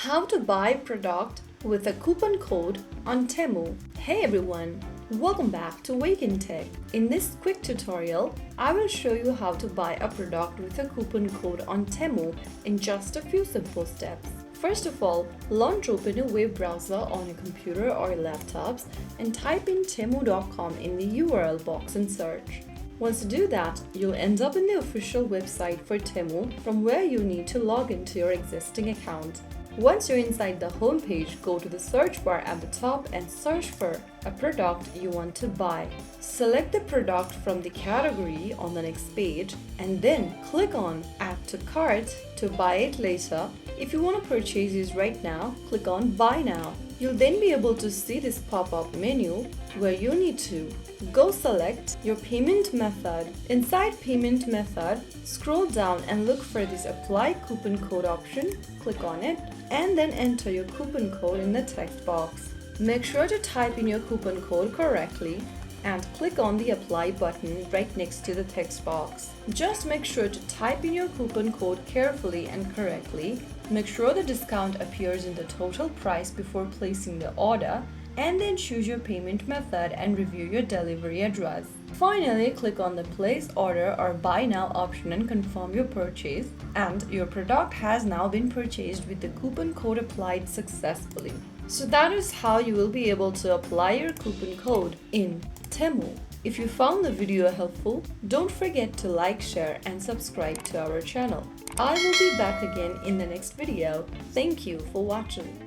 How to buy product with a coupon code on Temu. Hey everyone, welcome back to Wake&Tech. In this quick tutorial, I will show you how to buy a product with a coupon code on Temu in just a few simple steps. First of all, launch open a web browser on your computer or laptops and type in temu.com in the URL box and search. Once you do that, you'll end up in the official website for Temu from where you need to log into your existing account. Once you're inside the home page, go to the search bar at the top and search for a product you want to buy. Select the product from the category on the next page and then click on Add to Cart to buy it later. If you want to purchase this right now, click on Buy Now. You'll then be able to see this pop-up menu where you need to go select your payment method. Inside payment method, scroll down and look for this Apply Coupon Code option. Click on it and then enter your coupon code in the text box. Make sure to type in your coupon code correctly and click on the Apply button right next to the text box. Just make sure to type in your coupon code carefully and correctly. Make sure the discount appears in the total price before placing the order, and then choose your payment method and review your delivery address. Finally, click on the Place Order or Buy Now option and confirm your purchase, and your product has now been purchased with the coupon code applied successfully. So that is how you will be able to apply your coupon code in Temu. If you found the video helpful, don't forget to like, share and subscribe to our channel. I will be back again in the next video. Thank you for watching.